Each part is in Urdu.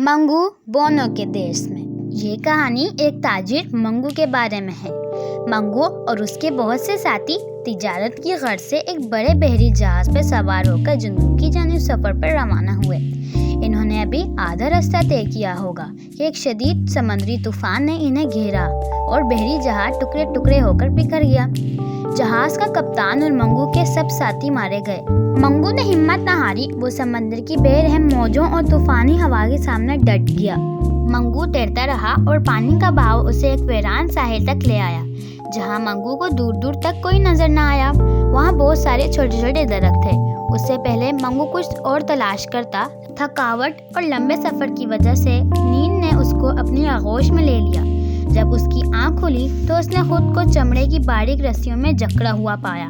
منگو بونو کے دیش میں۔ یہ کہانی ایک تاجر منگو کے بارے میں ہے۔ منگو اور اس کے بہت سے ساتھی تجارت کی غرض سے ایک بڑے بحری جہاز پر سوار ہو کر جنوب کی جانب سفر پر روانہ ہوئے۔ انہوں نے ابھی آدھا راستہ طے کیا ہوگا کہ ایک شدید سمندری طوفان نے انہیں گھیرا اور بحری جہاز ٹکڑے ٹکڑے ہو کر بکھر گیا۔ جہاز کا کپتان اور منگو کے سب ساتھی مارے گئے۔ منگو نے ہمت نہ ہاری، وہ سمندر کی بے رحم موجوں اور طوفانی ہوا کے سامنے ڈٹ گیا۔ منگو تیرتا رہا اور پانی کا بہاؤ اسے ایک ویران ساحل تک لے آیا، جہاں منگو کو دور دور تک کوئی نظر نہ آیا۔ وہاں بہت سارے چھوٹے چھوٹے درخت تھے۔ اس سے پہلے منگو کچھ اور تلاش کرتا، تھکاوٹ اور لمبے سفر کی وجہ سے نیند نے اس کو اپنی آغوش میں لے لیا۔ جب اس کی آنکھ کھلی تو اس نے خود کو چمڑے کی باریک رسیوں میں جکڑا ہوا پایا۔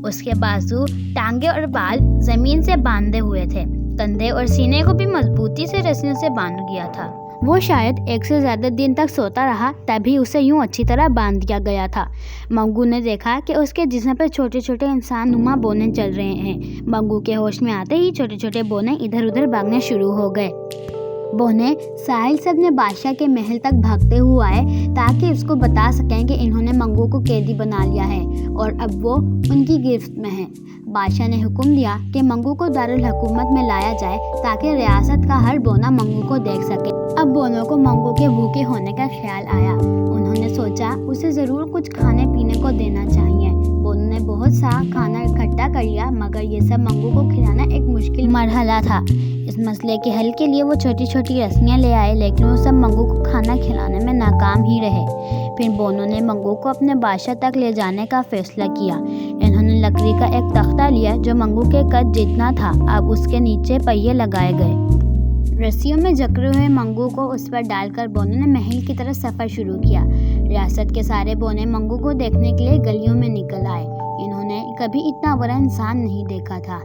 اس کے بازو، ٹانگیں اور بال زمین سے باندھے ہوئے تھے۔ کندھے اور سینے کو بھی مضبوطی سے رسیوں سے باندھ گیا تھا۔ وہ شاید ایک سے زیادہ دن تک سوتا رہا، تبھی اسے یوں اچھی طرح باندھ دیا گیا تھا۔ منگو نے دیکھا کہ اس کے جسم پر چھوٹے چھوٹے انسان نما بونے چل رہے ہیں۔ منگو کے ہوش میں آتے ہی چھوٹے چھوٹے بونے ادھر ادھر بھاگنے شروع ہو گئے۔ بونے ساحل سے اپنے بادشاہ کے محل تک بھاگتے ہوئے آئے تاکہ اس کو بتا سکیں کہ انہوں نے منگو کو قیدی بنا لیا ہے اور اب وہ ان کی گرفت میں ہے۔ بادشاہ نے حکم دیا کہ منگو کو دارالحکومت میں لایا جائے تاکہ ریاست کا ہر بونا منگو کو دیکھ سکے۔ اب بونوں کو منگو کے بھوکے ہونے کا خیال آیا۔ انہوں نے سوچا اسے ضرور کچھ کھانے پینے کو دینا چاہیے۔ بونوں نے بہت سا کھانا اکٹھا کر لیا، مگر یہ سب منگو کو کھلانا ایک مشکل مرحلہ تھا۔ اس مسئلے کے حل کے لیے وہ چھوٹی چھوٹی رسیاں لے آئے، لیکن وہ سب منگو کو کھانا کھلانے میں ناکام ہی رہے۔ پھر بونوں نے منگو کو اپنے بادشاہ تک لے جانے کا فیصلہ کیا۔ انہوں نے لکڑی کا ایک تختہ لیا جو منگو کے قد جتنا تھا۔ اب اس کے نیچے پہیے لگائے گئے۔ رسیوں میں جکڑے ہوئے منگو کو اس پر ڈال کر بونوں نے محل کی طرف سفر شروع کیا۔ ریاست کے سارے بونے منگو کو دیکھنے کے لیے گلیوں میں نکل آئے۔ انہوں نے کبھی اتنا بڑا انسان نہیں دیکھا تھا۔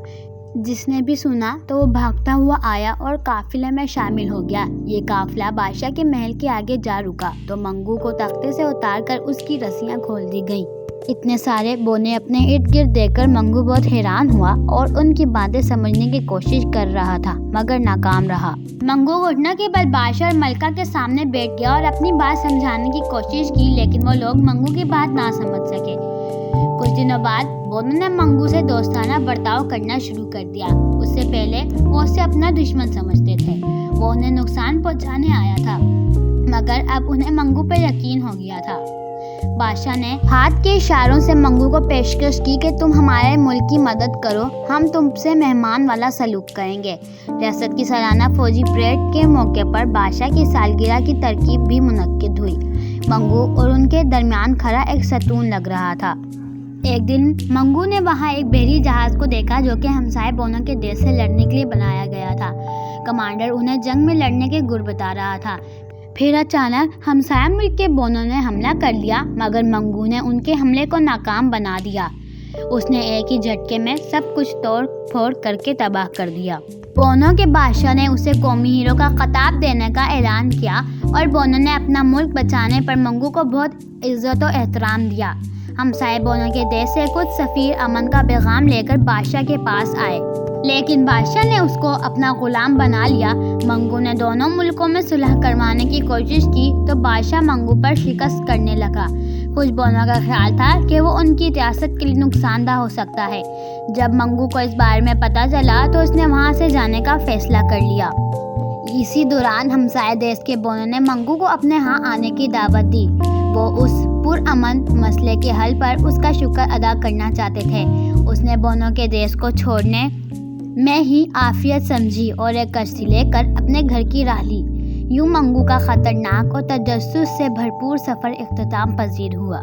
جس نے بھی سنا تو وہ بھاگتا ہوا آیا اور قافلے میں شامل ہو گیا۔ یہ قافلہ بادشاہ کے محل کے آگے جا رکا تو منگو کو تختے سے اتار کر اس کی رسیاں کھول دی گئیں۔ اتنے سارے بونے اپنے ارد گرد دیکھ کر منگو بہت حیران ہوا اور ان کی باتیں سمجھنے کی کوشش کر رہا تھا، مگر ناکام رہا۔ منگو گھٹنوں کے بل بادشاہ اور ملکہ کے سامنے بیٹھ گیا اور اپنی بات سمجھانے کی کوشش کی، لیکن وہ لوگ منگو کی بات نہ سمجھ سکے۔ کچھ دنوں بعد بونوں نے منگو سے دوستانہ برتاؤ کرنا شروع کر دیا۔ اس سے پہلے وہ اسے اپنا دشمن سمجھتے تھے۔ وہ انہیں نقصان پہنچانے آیا تھا، مگر اب انہیں منگو پر یقین ہو گیا تھا۔ بادشاہ نے ہاتھ کے اشاروں سے منگو کو پیشکش کی کہ تم ہمارے ملک کی مدد کرو، ہم تم سے مہمان والا سلوک کریں گے۔ ریاست کی سالانہ فوجی پریڈ کے موقع پر بادشاہ کی سالگرہ کی تقریب بھی منعقد ہوئی۔ منگو اور ان کے درمیان کھڑا ایک ستون لگ رہا تھا۔ ایک دن منگو نے وہاں ایک بحری جہاز کو دیکھا جو کہ ہمسائے بونوں کے دیش سے لڑنے کے لیے بنایا گیا تھا۔ کمانڈر انہیں جنگ میں لڑنے کے گر بتا رہا تھا۔ پھر اچانک ہمسایہ ملک کے بونوں نے حملہ کر لیا، مگر منگو نے ان کے حملے کو ناکام بنا دیا۔ اس نے ایک ہی جھٹکے میں سب کچھ توڑ پھوڑ کر کے تباہ کر دیا۔ بونوں کے بادشاہ نے اسے قومی ہیرو کا خطاب دینے کا اعلان کیا اور بونوں نے اپنا ملک بچانے پر منگو کو بہت عزت و احترام دیا۔ ہمسائے بونوں کے دیش سے کچھ سفیر امن کا پیغام لے کر بادشاہ کے پاس آئے، لیکن بادشاہ نے اس کو اپنا غلام بنا لیا۔ منگو نے دونوں ملکوں میں صلح کروانے کی کوشش کی تو بادشاہ منگو پر شکست کرنے لگا۔ کچھ بونوں کا خیال تھا کہ وہ ان کی ریاست کے لیے نقصان دہ ہو سکتا ہے۔ جب منگو کو اس بارے میں پتہ چلا تو اس نے وہاں سے جانے کا فیصلہ کر لیا۔ اسی دوران ہمسائے دیش کے بونوں نے منگو کو اپنے ہاں آنے کی دعوت دی۔ وہ اس پرامن مسئلے کے حل پر اس کا شکر ادا کرنا چاہتے تھے۔ اس نے بونوں کے دیش کو چھوڑنے میں ہی عافیت سمجھی اور ایک کشتی لے کر اپنے گھر کی راہ لی۔ یوں منگو کا خطرناک اور تجسس سے بھرپور سفر اختتام پذیر ہوا۔